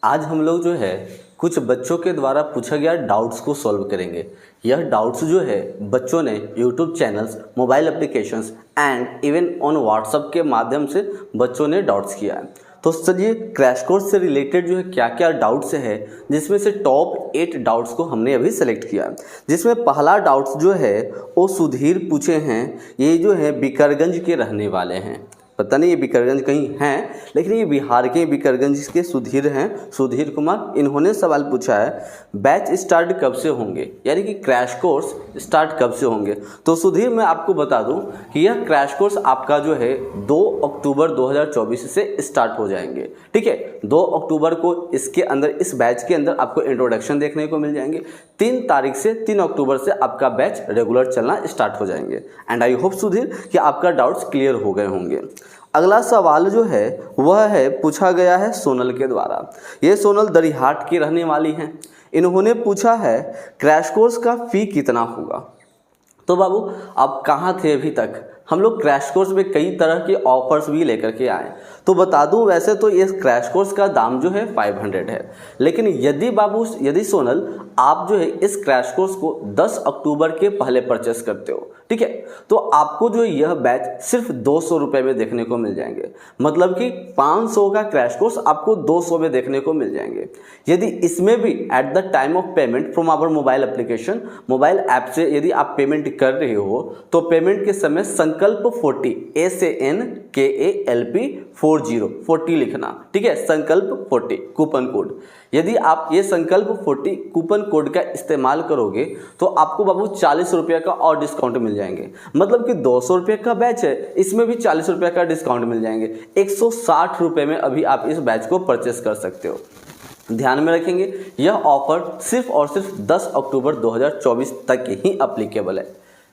आज हम लोग जो है कुछ बच्चों के द्वारा पूछा गया डाउट्स को सॉल्व करेंगे। यह डाउट्स जो है बच्चों ने YouTube channels, mobile applications and even on WhatsApp के माध्यम से बच्चों ने डाउट्स किया है। तो चलिए क्रैश कोर्स से रिलेटेड जो है क्या क्या डाउट्स है, जिसमें से टॉप 8 डाउट्स को हमने अभी सेलेक्ट किया है। जिसमें पहला डाउट्स जो है वो सुधीर पूछे हैं। ये जो है बिकरगंज के रहने वाले हैं। पता नहीं ये बिकरगंज कहीं हैं, लेकिन ये बिहार के बिकरगंज के सुधीर हैं, सुधीर कुमार। इन्होंने सवाल पूछा है बैच स्टार्ट कब से होंगे, यानी कि क्रैश कोर्स स्टार्ट कब से होंगे। तो सुधीर मैं आपको बता दूं कि यह क्रैश कोर्स आपका जो है 2 अक्टूबर 2024 से स्टार्ट हो जाएंगे। ठीक है, 2 अक्टूबर को इसके अंदर, इस बैच के अंदर आपको इंट्रोडक्शन देखने को मिल जाएंगे। 3 तारीख से 3 अक्टूबर से आपका बैच रेगुलर चलना स्टार्ट हो जाएंगे। एंड आई होप सुधीर कि आपका डाउट्स क्लियर हो गए होंगे। अगला सवाल जो है वह है पूछा गया है सोनल के द्वारा। ये सोनल दरिहाट की रहने वाली हैं। इन्होंने पूछा है क्रैश कोर्स का फ़ी कितना होगा। तो बाबू आप कहाँ थे अभी तक? हम लोग क्रैश कोर्स में कई तरह के ऑफर्स भी लेकर के आए। तो बता दूं, वैसे तो इस क्रैश कोर्स का दाम जो है 500 है, लेकिन यदि सोनल आप जो है इस क्रैश कोर्स को 10 अक्टूबर के पहले परचेस करते हो, ठीक है, तो आपको जो यह बैच सिर्फ 200 रुपये में देखने को मिल जाएंगे। मतलब कि 500 का क्रैश कोर्स आपको 200 में देखने को मिल जाएंगे। यदि इसमें भी at the time of payment from our mobile application, mobile app से यदि आप पेमेंट कर रहे हो, तो पेमेंट के समय संकल्प 40 SANKALP 40 लिखना। ठीक है, संकल्प 40 कूपन कोड। यदि आप ये संकल्प 40 कूपन कोड का इस्तेमाल करोगे तो आपको बाबू 40 रुपये का और डिस्काउंट मिल जाएंगे। मतलब कि 200 रुपये का बैच है, इसमें भी 40 रुपये का डिस्काउंट मिल जाएंगे। 160 रुपये में अभी आप इस बैच को परचेस कर सकते हो। ध्यान में रखेंगे, यह ऑफर सिर्फ और सिर्फ 10 अक्टूबर 2024 तक ही अप्लीकेबल है।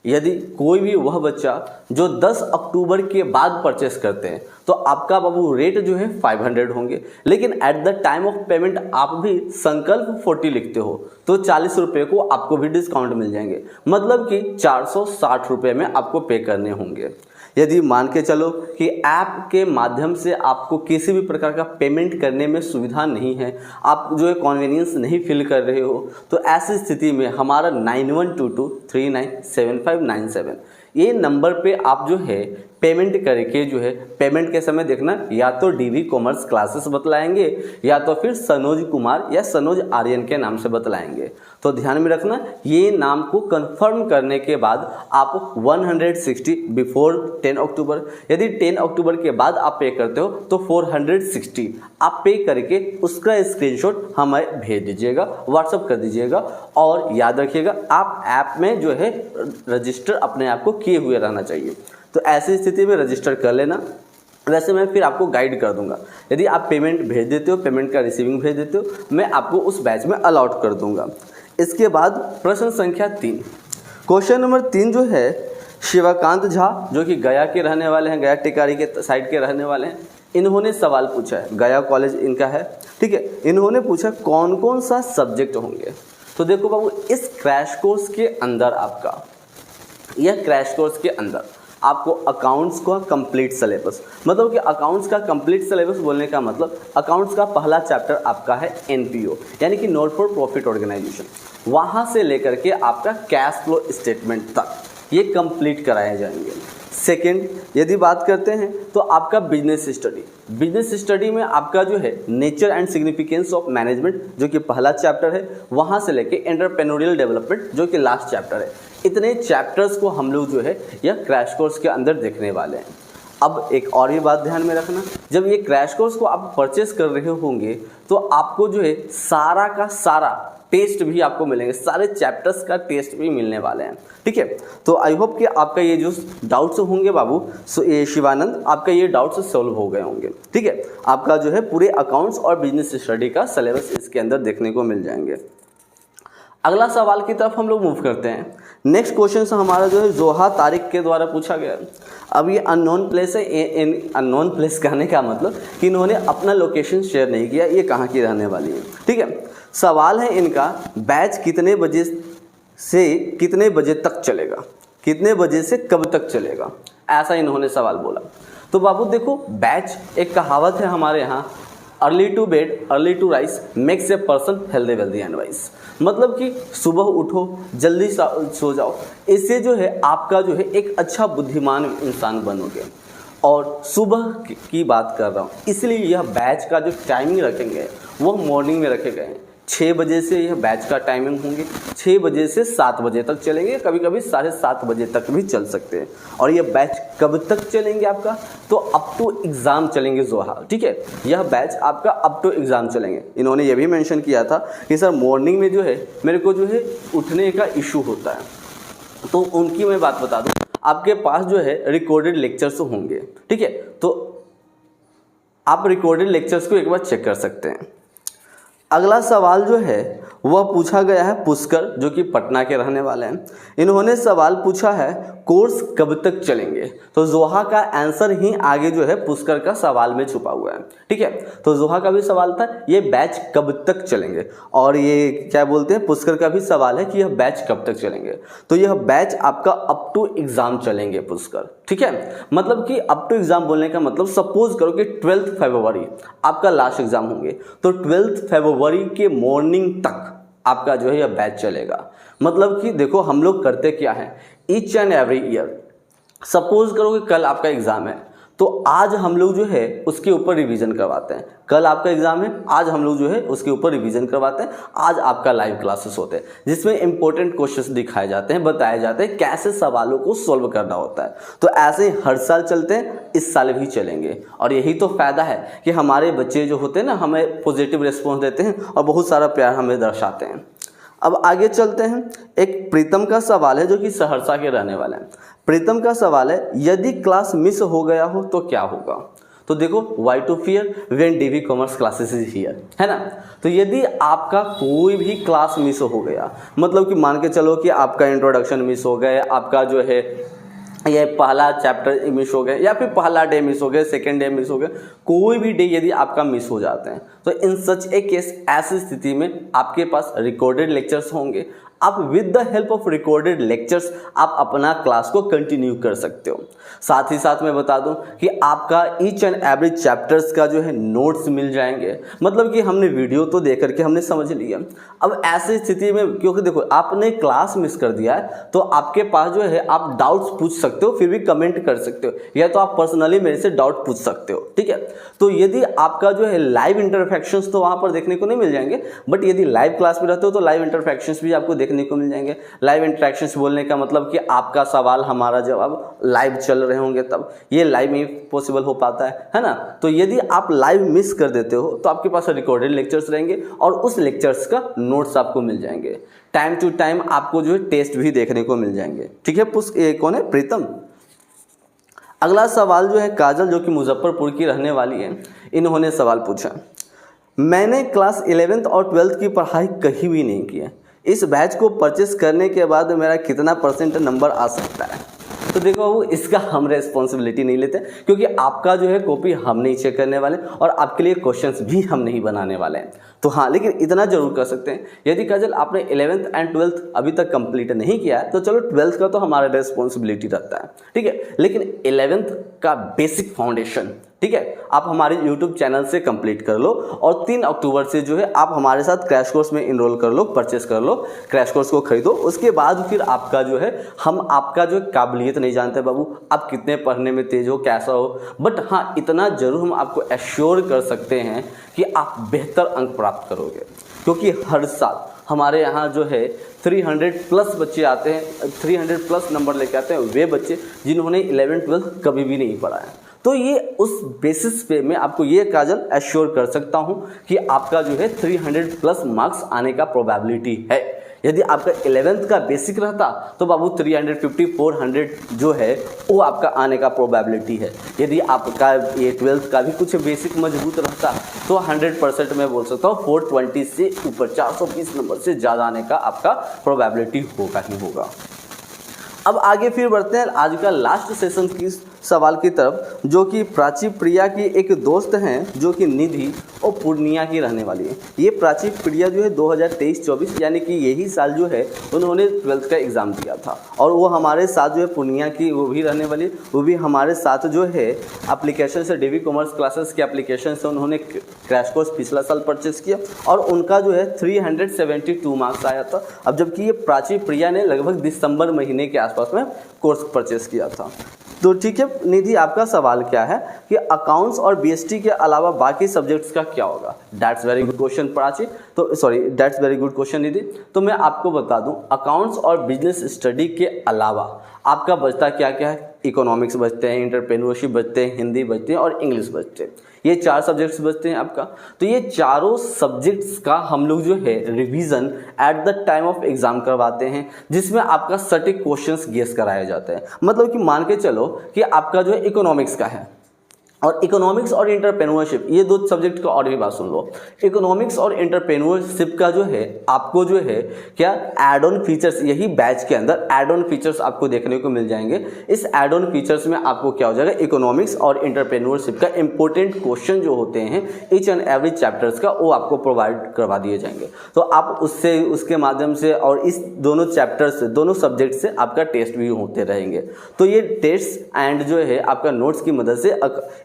यदि कोई भी वह बच्चा जो 10 अक्टूबर के बाद परचेस करते हैं तो आपका बाबू रेट जो है 500 होंगे, लेकिन eight the time of payment आप भी संकल्प 40 लिखते हो तो 40 रुपये को आपको भी डिस्काउंट मिल जाएंगे। मतलब कि 460 रुपये में आपको पे करने होंगे। यदि मान के चलो कि ऐप के माध्यम से आपको किसी भी प्रकार का पेमेंट करने में सुविधा नहीं है, आप जो है कन्वीनियंस नहीं फील कर रहे हो, तो ऐसी स्थिति में हमारा 9122397597 ये नंबर पे आप जो है पेमेंट करके जो है, पेमेंट के समय देखना या तो DV कॉमर्स क्लासेस बतलाएंगे या तो फिर सनोज कुमार या सनोज आर्यन के नाम से बतलाएंगे। तो ध्यान में रखना, ये नाम को कंफर्म करने के बाद आप 160 बिफोर 10 अक्टूबर, यदि 10 अक्टूबर के बाद आप पे करते हो तो 460 आप पे करके उसका स्क्रीनशॉट हमें भेज दीजिएगा, व्हाट्सअप कर दीजिएगा। और याद रखिएगा आप ऐप में जो है रजिस्टर अपने आप को किए हुए रहना चाहिए। तो ऐसी स्थिति में रजिस्टर कर लेना। वैसे मैं फिर आपको गाइड कर दूंगा। यदि आप पेमेंट भेज देते हो, पेमेंट का रिसीविंग भेज देते हो, मैं आपको उस बैच में अलॉट कर दूंगा। इसके बाद प्रश्न संख्या 3, क्वेश्चन नंबर 3 जो है शिवकांत झा जो कि गया के रहने वाले हैं, गया टिकारी के साइड के रहने वाले हैं। इन्होंने सवाल पूछा है, गया कॉलेज इनका है। ठीक है, इन्होंने पूछा कौन कौन सा सब्जेक्ट होंगे। तो देखो बाबू, इस क्रैश कोर्स के अंदर आपका, यह क्रैश कोर्स के अंदर आपको अकाउंट्स का कंप्लीट सिलेबस, मतलब कि अकाउंट्स का कंप्लीट सिलेबस बोलने का मतलब अकाउंट्स का पहला चैप्टर आपका है NPO यानी कि नॉट फॉर प्रॉफिट ऑर्गेनाइजेशन, वहाँ से लेकर के आपका कैश फ्लो स्टेटमेंट तक ये कंप्लीट कराए जाएंगे। सेकंड, यदि बात करते हैं तो आपका बिजनेस स्टडी में आपका जो है nature and significance of management जो कि पहला चैप्टर है, वहाँ से लेके एंटरप्रेन्योरियल डेवलपमेंट जो कि लास्ट चैप्टर है। इतने चैप्टर्स को हम लोग जो है यह क्रैश कोर्स के अंदर देखने वाले हैं। अब एक और भी बात ध्यान में रखना, जब ये क्रैश कोर्स को आप परचेस कर रहे होंगे तो आपको जो है सारा का सारा टेस्ट भी आपको मिलेंगे, सारे चैप्टर्स का टेस्ट भी मिलने वाले हैं। ठीक है, तो आई होप कि आपका ये जो डाउट्स होंगे बाबू, ये शिवानंद, आपका ये डाउट्स सॉल्व हो गए होंगे। ठीक है, आपका जो है पूरे अकाउंट्स और बिजनेस स्टडी का सिलेबस इसके अंदर देखने को मिल जाएंगे। अगला सवाल की तरफ हम लोग मूव करते हैं। नेक्स्ट क्वेश्चन से हमारा जो है जोहा तारिक के द्वारा पूछा गया। अब ये अननोन प्लेस है। अननोन प्लेस कहने का मतलब कि इन्होंने अपना लोकेशन शेयर नहीं किया, ये कहाँ की रहने वाली है। ठीक है, सवाल है इनका बैच कितने बजे से कितने बजे तक चलेगा, कितने बजे से कब तक चलेगा, ऐसा इन्होंने सवाल बोला। तो बाबू देखो, बैच एक कहावत है हमारे यहाँ early to bed early to rise makes a person healthy wealthy and wise. मतलब कि सुबह उठो, जल्दी सो जाओ, इससे जो है आपका जो है एक अच्छा बुद्धिमान इंसान बनोगे। और सुबह की बात कर रहा हूँ, इसलिए यह बैच का जो टाइमिंग रखेंगे वो मॉर्निंग में रखे गए हैं। 6 बजे से यह बैच का टाइमिंग होंगे, 6 बजे से 7 बजे तक चलेंगे, कभी कभी 7:30 बजे तक भी चल सकते हैं। और यह बैच कब तक चलेंगे आपका, तो अप टू एग्ज़ाम चलेंगे जोहा, ठीक है। यह बैच आपका अप टू एग्ज़ाम चलेंगे। इन्होंने ये भी मेंशन किया था कि सर मॉर्निंग में जो है मेरे को जो है उठने का इशू होता है, तो उनकी मैं बात बता दूँ, आपके पास जो है रिकॉर्डेड लेक्चर्स होंगे, ठीक है। तो आप रिकॉर्डेड लेक्चर्स को एक बार चेक कर सकते हैं। अगला सवाल जो है वह पूछा गया है पुष्कर, जो कि पटना के रहने वाले हैं। इन्होंने सवाल पूछा है कोर्स कब तक चलेंगे, तो जोहा का आंसर ही आगे जो है पुष्कर का सवाल में छुपा हुआ है, ठीक है। तो जोहा का भी सवाल था ये बैच कब तक चलेंगे, और ये क्या बोलते हैं पुष्कर का भी सवाल है कि यह बैच कब तक चलेंगे। तो यह बैच आपका अप टू एग्ज़ाम चलेंगे पुष्कर, ठीक है। मतलब कि अप टू एग्ज़ाम बोलने का मतलब सपोज करो कि 12 फरवरी आपका लास्ट एग्ज़ाम होंगे, तो 12 फरवरी के मॉर्निंग तक आपका जो है यह बैच चलेगा। मतलब कि देखो हम लोग करते क्या है, each and every year suppose करो कि कल आपका एग्ज़ाम है, तो आज हम लोग जो है उसके ऊपर रिवीजन करवाते हैं। कल आपका एग्ज़ाम है, आज हम लोग जो है उसके ऊपर रिवीजन करवाते हैं। आज आपका लाइव क्लासेस होते हैं जिसमें इंपॉर्टेंट क्वेश्चंस दिखाए जाते हैं, बताए जाते हैं कैसे सवालों को सॉल्व करना होता है। तो ऐसे हर साल चलते हैं, इस साल भी चलेंगे। और यही तो फ़ायदा है कि हमारे बच्चे जो होते हैं ना हमें पॉजिटिव रिस्पॉन्स देते हैं और बहुत सारा प्यार हमें दर्शाते हैं। अब आगे चलते हैं। एक प्रीतम का सवाल है जो कि सहरसा के रहने वाले हैं। प्रीतम का सवाल है यदि क्लास मिस हो गया हो तो क्या होगा। तो देखो why to fear when DV commerce classes is here, है ना। तो यदि आपका कोई भी क्लास मिस हो गया, मतलब कि मान के चलो कि आपका इंट्रोडक्शन मिस हो गया, आपका जो है ये पहला चैप्टर मिस हो गया, या फिर पहला डे मिस हो गया, सेकेंड डे मिस हो गया, कोई भी डे यदि आपका मिस हो जाते हैं, तो इन सच ए केस ऐसी स्थिति में आपके पास रिकॉर्डेड लेक्चर्स होंगे। आप with the help of recorded lectures आप अपना क्लास को कंटिन्यू कर सकते हो। साथ ही साथ मैं बता दूं कि आपका ईच एंड एवरी चैप्टर्स का जो है नोट्स मिल जाएंगे। मतलब कि हमने वीडियो तो देख करके हमने समझ लिया। अब ऐसी स्थिति में क्योंकि देखो आपने क्लास मिस कर दिया है, तो आपके पास जो है आप डाउट्स पूछ सकते हो, फिर भी कमेंट कर सकते हो, या तो आप पर्सनली मेरे से डाउट पूछ सकते हो, ठीक है। तो यदि आपका जो है लाइव इंटरफेक्शंस तो वहाँ पर देखने को नहीं मिल जाएंगे, बट यदि लाइव क्लास में रहते हो तो लाइव इंटरफेक्शंस भी आपको देखने को मिल जाएंगे। लाइव इंटरेक्शंस बोलने का मतलब कि आपका सवाल हमारा जवाब लाइव चल रहे होंगे, तब ये लाइव में पॉसिबल हो पाता है ना। तो यदि आप लाइव मिस कर देते हो तो आपके पास रिकॉर्डेड लेक्चर्स रहेंगे और उस लेक्चर्स का नोट्स आपको मिल जाएंगे। टाइम टू टाइम आपको जो है टेस्ट भी देखने को मिल जाएंगे, ठीक है। कौन है प्रीतम। अगला सवाल जो है काजल, जो कि मुजफ्फरपुर की रहने वाली है। इन्होंने सवाल पूछा मैंने क्लास 11th और 12th की पढ़ाई कहीं भी नहीं की है, इस बैच को परचेस करने के बाद मेरा कितना % नंबर आ सकता है। तो देखो वो इसका हम रेस्पॉन्सिबिलिटी नहीं लेते, क्योंकि आपका जो है कॉपी हम नहीं चेक करने वाले और आपके लिए क्वेश्चंस भी हम नहीं बनाने वाले हैं। तो हाँ, लेकिन इतना जरूर कर सकते हैं, यदि काजल आपने 11th एंड 12th अभी तक कंप्लीट नहीं किया है तो चलो 12th का तो हमारा रेस्पॉन्सिबिलिटी रहता है, ठीक है। लेकिन 11th का बेसिक फाउंडेशन, ठीक है, आप हमारे YouTube चैनल से कंप्लीट कर लो और 3 अक्टूबर से जो है आप हमारे साथ क्रैश कोर्स में इनरोल कर लो, परचेस कर लो, क्रैश कोर्स को खरीदो। उसके बाद फिर आपका जो है हम आपका जो काबिलियत नहीं जानते बाबू, आप कितने पढ़ने में तेज हो, कैसा हो, बट हाँ इतना जरूर हम आपको एश्योर कर सकते हैं कि आप बेहतर अंक प्राप्त करोगे। क्योंकि हर साल हमारे यहाँ जो है 300+ बच्चे आते हैं, 300+ नंबर लेके आते हैं वे बच्चे जिन्होंने 11th-12th कभी भी नहीं पढ़ा है। तो ये उस बेसिस पे मैं आपको ये काजल एश्योर कर सकता हूँ कि आपका जो है 300+ मार्क्स आने का प्रोबेबिलिटी है। यदि आपका 11th का बेसिक रहता तो बाबू 350-400 जो है वो आपका आने का प्रोबेबिलिटी है। यदि आपका ये 12th का भी कुछ बेसिक मजबूत रहता तो 100% मैं बोल सकता हूँ 420 से ऊपर 420 नंबर से ज़्यादा आने का आपका प्रोबेबिलिटी होगा ही होगा। अब आगे फिर बढ़ते हैं आज का लास्ट सेशन की सवाल की तरफ, जो कि प्राची प्रिया की एक दोस्त हैं जो कि निधि और पूर्णिया की रहने वाली है। ये प्राची प्रिया जो है 2023-24 यानी कि यही साल जो है उन्होंने 12th का एग्ज़ाम दिया था, और वो हमारे साथ जो है पूर्णिया की वो भी रहने वाली, वो भी हमारे साथ जो है एप्लीकेशन से डीवी कॉमर्स क्लासेस के एप्लीकेशन से उन्होंने क्रैश कोर्स पिछला साल परचेस किया और उनका जो है 372 मार्क्स आया था। अब जबकि ये प्राची प्रिया ने लगभग दिसंबर महीने के आसपास में कोर्स परचेस किया था। तो ठीक है निधि, आपका सवाल क्या है कि अकाउंट्स और बीएसटी के अलावा बाकी सब्जेक्ट्स का क्या होगा? That's very good question Prachi, तो sorry that's very good question Nidhi. तो मैं आपको बता दूं, अकाउंट्स और बिजनेस स्टडी के अलावा आपका बचता क्या क्या है? इकोनॉमिक्स बचते हैं, एंटरप्रेन्योरशिप बचते हैं, हिंदी बचते हैं और इंग्लिश बचते हैं। ये 4 सब्जेक्ट्स बचते हैं आपका। तो ये चारों सब्जेक्ट्स का हम लोग जो है revision eight the time of exam करवाते हैं, जिसमें आपका सटीक क्वेश्चंस गेस कराए जाते हैं। मतलब कि मान के चलो कि आपका जो है इकोनॉमिक्स का है, और इकोनॉमिक्स और एंटरप्रेन्योरशिप ये 2 सब्जेक्ट का और भी बात सुन लो। इकोनॉमिक्स और एंटरप्रेन्योरशिप का जो है आपको जो है क्या एड ऑन फीचर्स, यही बैच के अंदर एड ऑन फीचर्स आपको देखने को मिल जाएंगे। इस एड ऑन फीचर्स में आपको क्या हो जाएगा, इकोनॉमिक्स और एंटरप्रेन्योरशिप का इंपॉर्टेंट क्वेश्चन जो होते हैं ईच एंड एवरी चैप्टर्स का, वो आपको प्रोवाइड करवा दिए जाएंगे। तो आप उससे उसके माध्यम से और इस दोनों चैप्टर्स से, दोनों सब्जेक्ट से आपका टेस्ट भी होते रहेंगे। तो ये टेस्ट एंड जो है आपका नोट्स की मदद से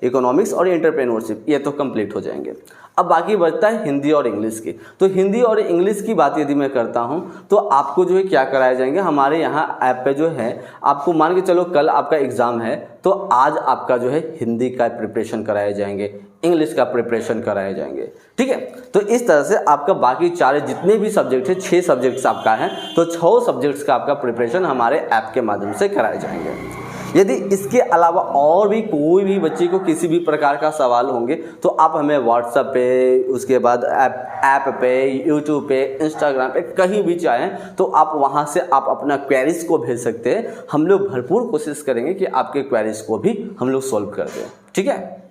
इकोनॉमिक्स और एंटरप्रेन्योरशिप ये तो कंप्लीट हो जाएंगे। अब बाकी बचता है हिंदी और इंग्लिश की। तो हिंदी और इंग्लिश की बात यदि मैं करता हूं तो आपको जो है क्या कराए जाएंगे, हमारे यहाँ ऐप पे जो है आपको मान के चलो कल आपका एग्जाम है तो आज आपका जो है हिंदी का प्रिपरेशन कराए जाएंगे, इंग्लिश का प्रिपरेशन कराए जाएंगे। ठीक है, तो इस तरह से आपका बाकी 4 जितने भी सब्जेक्ट है, 6 सब्जेक्ट्स आपका है, तो 6 सब्जेक्ट्स का आपका प्रिपरेशन हमारे ऐप के माध्यम से कराए जाएंगे। यदि इसके अलावा और भी कोई भी बच्चे को किसी भी प्रकार का सवाल होंगे तो आप हमें व्हाट्सएप पे, उसके बाद ऐप पे, यूट्यूब पे, इंस्टाग्राम पे, कहीं भी चाहें तो आप वहां से आप अपना क्वेरीज को भेज सकते हैं। हम लोग भरपूर कोशिश करेंगे कि आपके क्वेरीज को भी हम लोग सॉल्व कर दें। ठीक है।